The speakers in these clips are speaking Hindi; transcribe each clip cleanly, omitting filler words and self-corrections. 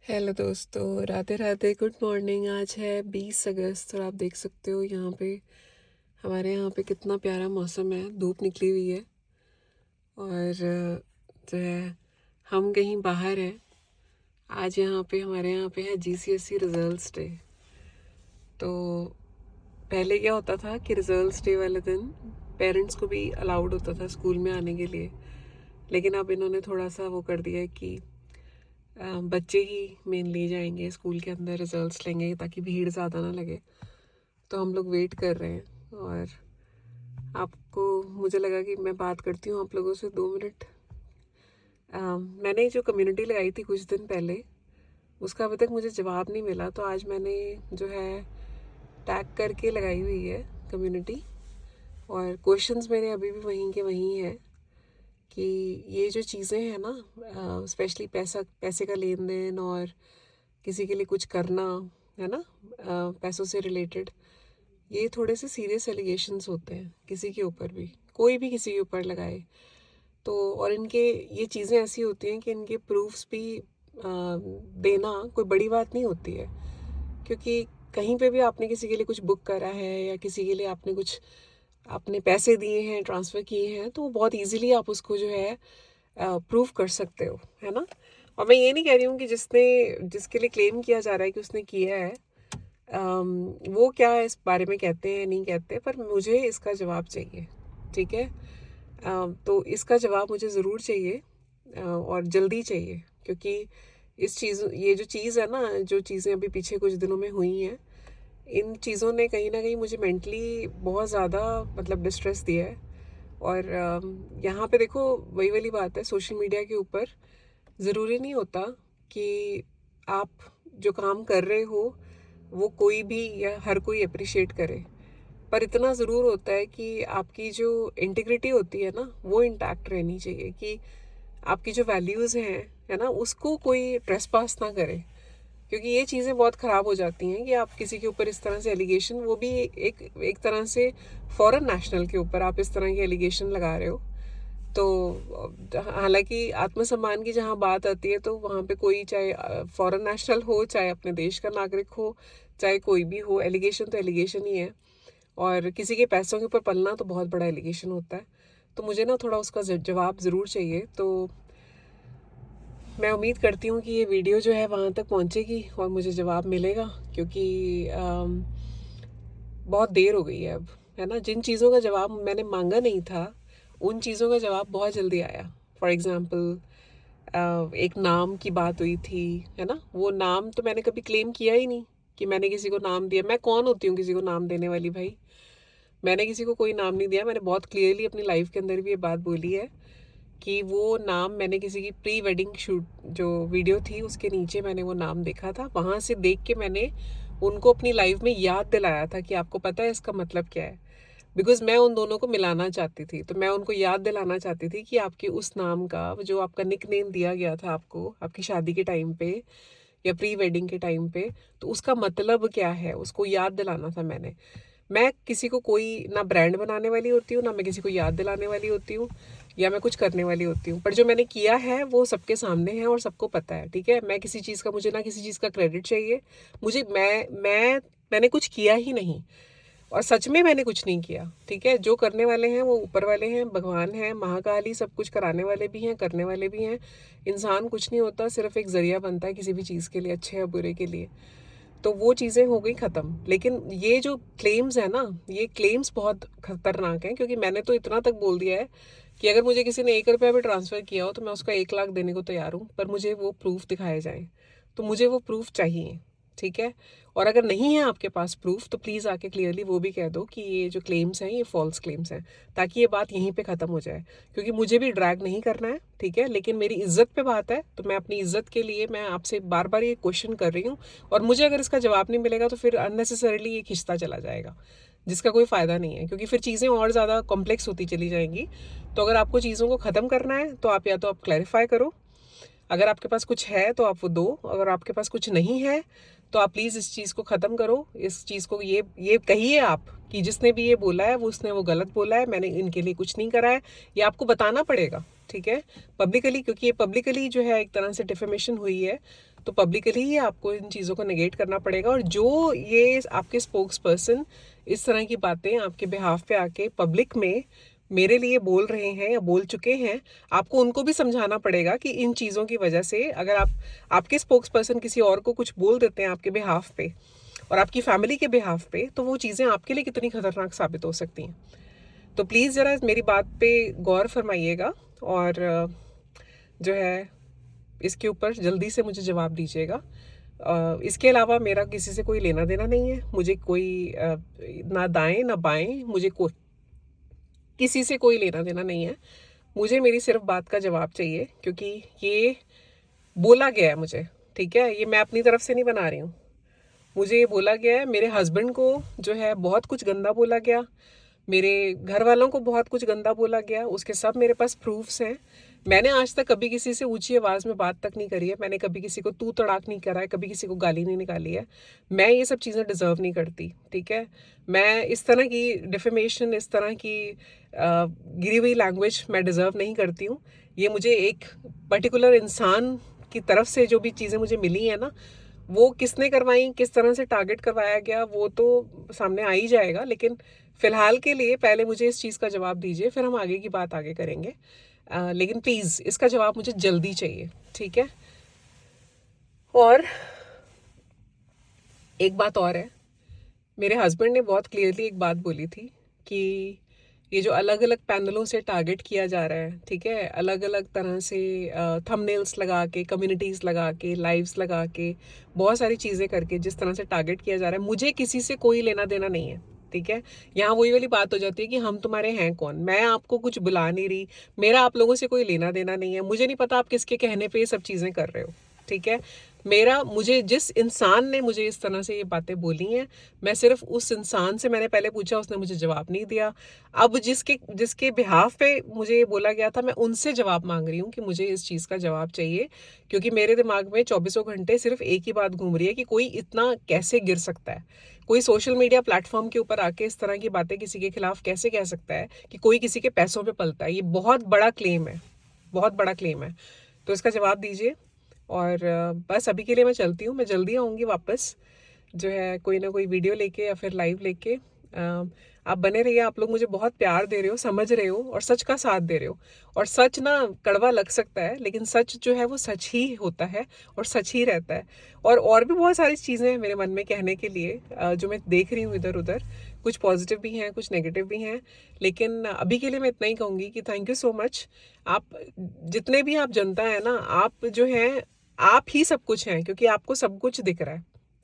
हेलो दोस्तों, राधे राधे, गुड मॉर्निंग। आज है 20 अगस्त और आप देख सकते हो यहाँ पे हमारे यहाँ पे कितना प्यारा मौसम है। धूप निकली हुई है और जो है हम कहीं बाहर हैं। आज यहाँ पे हमारे यहाँ पे है जीसीएसई रिजल्ट्स डे। तो पहले क्या होता था कि रिजल्ट्स डे वाले दिन पेरेंट्स को भी अलाउड होता था स्कूल में आने के लिए, लेकिन अब इन्होंने थोड़ा सा वो कर दिया है कि बच्चे ही मेनली जाएंगे स्कूल के अंदर, रिजल्ट्स लेंगे ताकि भीड़ ज़्यादा ना लगे। तो हम लोग वेट कर रहे हैं और आपको मुझे लगा कि मैं बात करती हूँ आप लोगों से 2 मिनट। मैंने जो कम्युनिटी लगाई थी कुछ दिन पहले, उसका अभी तक मुझे जवाब नहीं मिला। तो आज मैंने जो है टैग करके लगाई हुई है कम्युनिटी, और क्वेश्चंस मेरे अभी भी वहीं के वहीं हैं कि ये जो चीज़ें हैं ना, स्पेशली पैसे का लेन देन और किसी के लिए कुछ करना, है ना, पैसों से रिलेटेड, ये थोड़े से सीरियस एलिगेशंस होते हैं। किसी के ऊपर भी, कोई भी किसी के ऊपर लगाए तो, और इनके ये चीज़ें ऐसी होती हैं कि इनके प्रूफ्स भी देना कोई बड़ी बात नहीं होती है। क्योंकि कहीं पे भी आपने किसी के लिए कुछ बुक करा है या किसी के लिए आपने कुछ आपने पैसे दिए हैं, ट्रांसफ़र किए हैं, तो बहुत इजीली आप उसको जो है प्रूव कर सकते हो, है ना। और मैं ये नहीं कह रही हूँ कि जिसके लिए क्लेम किया जा रहा है कि उसने किया है, वो क्या इस बारे में कहते हैं नहीं कहते, पर मुझे इसका जवाब चाहिए। ठीक है। तो इसका जवाब मुझे ज़रूर चाहिए और जल्दी चाहिए, क्योंकि ये जो चीज़ है ना, जो चीज़ें अभी पीछे कुछ दिनों में हुई हैं, इन चीज़ों ने कहीं ना कहीं मुझे मेंटली बहुत ज़्यादा मतलब डिस्ट्रेस दिया है। और यहाँ पे देखो, वही वाली बात है, सोशल मीडिया के ऊपर ज़रूरी नहीं होता कि आप जो काम कर रहे हो वो कोई भी या हर कोई अप्रिशिएट करे, पर इतना ज़रूर होता है कि आपकी जो इंटीग्रिटी होती है ना, वो इंटैक्ट रहनी चाहिए, कि आपकी जो वैल्यूज़ हैं, है ना, उसको कोई ट्रेसपास ना करे। क्योंकि ये चीज़ें बहुत ख़राब हो जाती हैं कि आप किसी के ऊपर इस तरह से एलिगेशन, वो भी एक एक तरह से फॉरेन नेशनल के ऊपर आप इस तरह के एलिगेशन लगा रहे हो। तो हालांकि आत्मसम्मान की जहाँ बात आती है, तो वहाँ पे कोई चाहे फॉरेन नेशनल हो, चाहे अपने देश का नागरिक हो, चाहे कोई भी हो, एलिगेशन तो एलिगेशन ही है। और किसी के पैसों के ऊपर पलना तो बहुत बड़ा एलिगेशन होता है। तो मुझे ना थोड़ा उसका जवाब ज़रूर चाहिए। तो मैं उम्मीद करती हूँ कि ये वीडियो जो है वहाँ तक पहुँचेगी और मुझे जवाब मिलेगा, क्योंकि बहुत देर हो गई है अब, है ना। जिन चीज़ों का जवाब मैंने मांगा नहीं था, उन चीज़ों का जवाब बहुत जल्दी आया। फॉर एग्ज़ाम्पल, एक नाम की बात हुई थी, है ना। वो नाम तो मैंने कभी क्लेम किया ही नहीं कि मैंने किसी को नाम दिया। मैं कौन होती हूँ किसी को नाम देने वाली भाई? मैंने किसी को कोई नाम नहीं दिया। मैंने बहुत क्लियरली अपनी लाइफ के अंदर भी ये बात बोली है कि वो नाम मैंने किसी की प्री वेडिंग शूट जो वीडियो थी उसके नीचे मैंने वो नाम देखा था। वहाँ से देख के मैंने उनको अपनी लाइफ में याद दिलाया था कि आपको पता है इसका मतलब क्या है। बिकॉज मैं उन दोनों को मिलाना चाहती थी, तो मैं उनको याद दिलाना चाहती थी कि आपके उस नाम का, जो आपका निक नेम दिया गया था आपको आपकी शादी के टाइम पे या प्री वेडिंग के टाइम पे, तो उसका मतलब क्या है, उसको याद दिलाना था मैंने। मैं किसी को कोई ना ब्रांड बनाने वाली होती हूँ, ना मैं किसी को याद दिलाने वाली होती हूँ, या मैं कुछ करने वाली होती हूँ। पर जो मैंने किया है वो सबके सामने है और सबको पता है। ठीक है। मैं किसी चीज़ का, मुझे ना किसी चीज़ का क्रेडिट चाहिए। मुझे मैंने कुछ किया ही नहीं, और सच में मैंने कुछ नहीं किया। ठीक है। जो करने वाले हैं वो ऊपर वाले हैं, भगवान हैं, महाकाली, सब कुछ कराने वाले भी हैं, करने वाले भी हैं। इंसान कुछ नहीं होता, सिर्फ एक जरिया बनता है किसी भी चीज़ के लिए, अच्छे या बुरे के लिए। तो वो चीज़ें हो गई ख़त्म। लेकिन ये जो क्लेम्स है ना, ये क्लेम्स बहुत ख़तरनाक हैं, क्योंकि मैंने तो इतना तक बोल दिया है कि अगर मुझे किसी ने 1 रुपया भी ट्रांसफ़र किया हो तो मैं उसका 1 लाख देने को तैयार हूँ, पर मुझे वो प्रूफ दिखाए जाएँ। तो मुझे वो प्रूफ चाहिए। ठीक है। और अगर नहीं है आपके पास प्रूफ, तो प्लीज़ आके क्लियरली वो भी कह दो कि ये जो क्लेम्स हैं ये फॉल्स क्लेम्स हैं, ताकि ये बात यहीं पे ख़त्म हो जाए। क्योंकि मुझे भी ड्रैग नहीं करना है। ठीक है। लेकिन मेरी इज्जत पे बात है, तो मैं अपनी इज्जत के लिए मैं आपसे बार बार ये क्वेश्चन कर रही हूँ। और मुझे अगर इसका जवाब नहीं मिलेगा तो फिर अननेसेसरीली ये खिंचता चला जाएगा, जिसका कोई फ़ायदा नहीं है, क्योंकि फिर चीज़ें और ज़्यादा कॉम्प्लेक्स होती चली जाएंगी। तो अगर आपको चीज़ों को ख़त्म करना है तो आप या तो आप क्लैरिफाई करो, अगर आपके पास कुछ है तो आप वो दो, अगर आपके पास कुछ नहीं है तो आप प्लीज़ इस चीज़ को ख़त्म करो। इस चीज़ को ये कहिए आप कि जिसने भी ये बोला है वो उसने वो गलत बोला है, मैंने इनके लिए कुछ नहीं करा है। ये आपको बताना पड़ेगा। ठीक है, पब्लिकली, क्योंकि ये पब्लिकली जो है एक तरह से डिफेमेशन हुई है, तो पब्लिकली ही आपको इन चीज़ों को नेगेट करना पड़ेगा। और जो ये आपके स्पोक्स पर्सन इस तरह की बातें आपके बिहाफ पे आके पब्लिक में मेरे लिए बोल रहे हैं या बोल चुके हैं, आपको उनको भी समझाना पड़ेगा कि इन चीज़ों की वजह से अगर आपके स्पोक्स पर्सन किसी और को कुछ बोल देते हैं आपके बिहाफ पे और आपकी फैमिली के बिहाफ पे, तो वो चीज़ें आपके लिए कितनी खतरनाक साबित हो सकती हैं। तो प्लीज़ ज़रा मेरी बात पे गौर फरमाइएगा और जो है इसके ऊपर जल्दी से मुझे जवाब दीजिएगा। इसके अलावा मेरा किसी से कोई लेना देना नहीं है, मुझे कोई ना दाएं ना बाएं, मुझे कोई किसी से कोई लेना देना नहीं है। मुझे मेरी सिर्फ बात का जवाब चाहिए, क्योंकि ये बोला गया है मुझे, ठीक है, ये मैं अपनी तरफ से नहीं बना रही हूँ। मुझे ये बोला गया है, मेरे हस्बैंड को जो है बहुत कुछ गंदा बोला गया, मेरे घर वालों को बहुत कुछ गंदा बोला गया, उसके सब मेरे पास प्रूफ्स हैं। मैंने आज तक कभी किसी से ऊंची आवाज़ में बात तक नहीं करी है, मैंने कभी किसी को तू तड़ाक नहीं करा है, कभी किसी को गाली नहीं निकाली है। मैं ये सब चीज़ें डिज़र्व नहीं करती, ठीक है। मैं इस तरह की डिफेमेशन, इस तरह की गिरी हुई लैंग्वेज मैं डिज़र्व नहीं करती हूँ। ये मुझे एक पर्टिकुलर इंसान की तरफ से जो भी चीज़ें मुझे मिली हैं ना, वो किसने करवाई, किस तरह से टारगेट करवाया गया, वो तो सामने आ ही जाएगा। लेकिन फ़िलहाल के लिए पहले मुझे इस चीज़ का जवाब दीजिए, फिर हम आगे की बात आगे करेंगे। लेकिन प्लीज़ इसका जवाब मुझे जल्दी चाहिए, ठीक है। और एक बात और है, मेरे हस्बैंड ने बहुत क्लियरली एक बात बोली थी कि ये जो अलग अलग पैनलों से टारगेट किया जा रहा है, ठीक है, अलग अलग तरह से थंबनेल्स लगा के, कम्युनिटीज़ लगा के, लाइव्स लगा के, बहुत सारी चीज़ें करके जिस तरह से टारगेट किया जा रहा है, मुझे किसी से कोई लेना देना नहीं है, ठीक है। यहाँ वही वाली बात हो जाती है कि हम तुम्हारे हैं कौन, मैं आपको कुछ बुला नहीं रही, मेरा आप लोगों से कोई लेना देना नहीं है, मुझे नहीं पता आप किसके कहने पे ये सब चीज़ें कर रहे हो, ठीक है। मुझे जिस इंसान ने मुझे इस तरह से ये बातें बोली हैं, मैं सिर्फ उस इंसान से मैंने पहले पूछा, उसने मुझे जवाब नहीं दिया। अब जिसके बिहाफ पे मुझे ये बोला गया था, मैं उनसे जवाब मांग रही हूँ कि मुझे इस चीज़ का जवाब चाहिए, क्योंकि मेरे दिमाग में चौबीसों घंटे सिर्फ एक ही बात घूम रही है कि कोई इतना कैसे गिर सकता है, कोई सोशल मीडिया प्लेटफॉर्म के ऊपर आके इस तरह की बातें किसी के खिलाफ कैसे कह सकता है कि कोई किसी के पैसों पे पलता है। ये बहुत बड़ा क्लेम है, बहुत बड़ा क्लेम है। तो इसका जवाब दीजिए। और बस अभी के लिए मैं चलती हूँ, मैं जल्दी आऊँगी वापस, जो है कोई ना कोई वीडियो लेके या फिर लाइव लेके। आप बने रहिए, आप लोग मुझे बहुत प्यार दे रहे हो, समझ रहे हो और सच का साथ दे रहे हो। और सच ना कड़वा लग सकता है, लेकिन सच जो है वो सच ही होता है और सच ही रहता है। और भी बहुत सारी चीज़ें हैं मेरे मन में कहने के लिए, जो मैं देख रही हूँ इधर उधर, कुछ पॉजिटिव भी हैं, कुछ नेगेटिव भी हैं। लेकिन अभी के लिए मैं इतना ही कहूँगी कि थैंक यू सो मच। आप जितने भी आप जनता है ना, आप जो हैं, आप ही सब कुछ हैं, क्योंकि आपको सब कुछ दिख रहा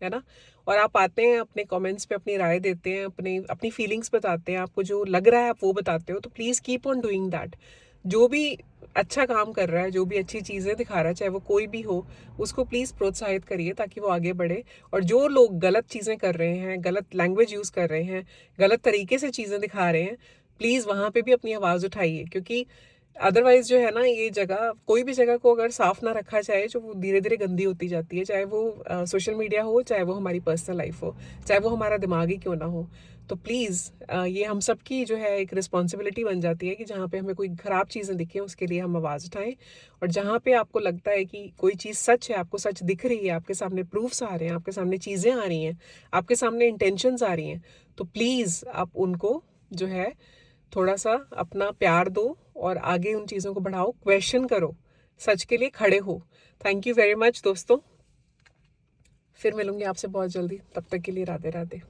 है ना। और आप आते हैं, अपने कमेंट्स पे अपनी राय देते हैं, अपनी फीलिंग्स बताते हैं, आपको जो लग रहा है आप वो बताते हो। तो please keep on doing that. जो भी अच्छा काम कर रहा है, जो भी अच्छी चीज़ें दिखा रहा है, चाहे वो कोई भी हो, उसको प्लीज़ प्रोत्साहित करिए ताकि वो आगे बढ़े। और जो लोग गलत चीज़ें कर रहे हैं, गलत लैंग्वेज यूज़ कर रहे हैं, गलत तरीके से चीज़ें दिखा रहे हैं, प्लीज़ वहाँ पे भी अपनी आवाज़ उठाइए। क्योंकि अदरवाइज जो है ना, ये जगह, कोई भी जगह को अगर साफ ना रखा जाए, जो वो धीरे धीरे गंदी होती जाती है, चाहे वो सोशल मीडिया हो, चाहे वो हमारी पर्सनल लाइफ हो, चाहे वो हमारा दिमाग ही क्यों ना हो। तो प्लीज़ ये हम सब की जो है एक रिस्पॉन्सिबिलिटी बन जाती है कि जहाँ पे हमें कोई ख़राब चीज़ें दिखें उसके लिए हम आवाज़ उठाएं। और जहाँ पे आपको लगता है कि कोई चीज़ सच है, आपको सच दिख रही है, आपके सामने प्रूफ्स आ रहे हैं, आपके सामने चीज़ें आ रही हैं, आपके सामने इंटेंशंस आ रही हैं, तो प्लीज़ आप उनको जो है थोड़ा सा अपना प्यार दो और आगे उन चीज़ों को बढ़ाओ, क्वेश्चन करो, सच के लिए खड़े हो। थैंक यू वेरी मच दोस्तों, फिर मिलूंगी आपसे बहुत जल्दी, तब तक के लिए राधे राधे।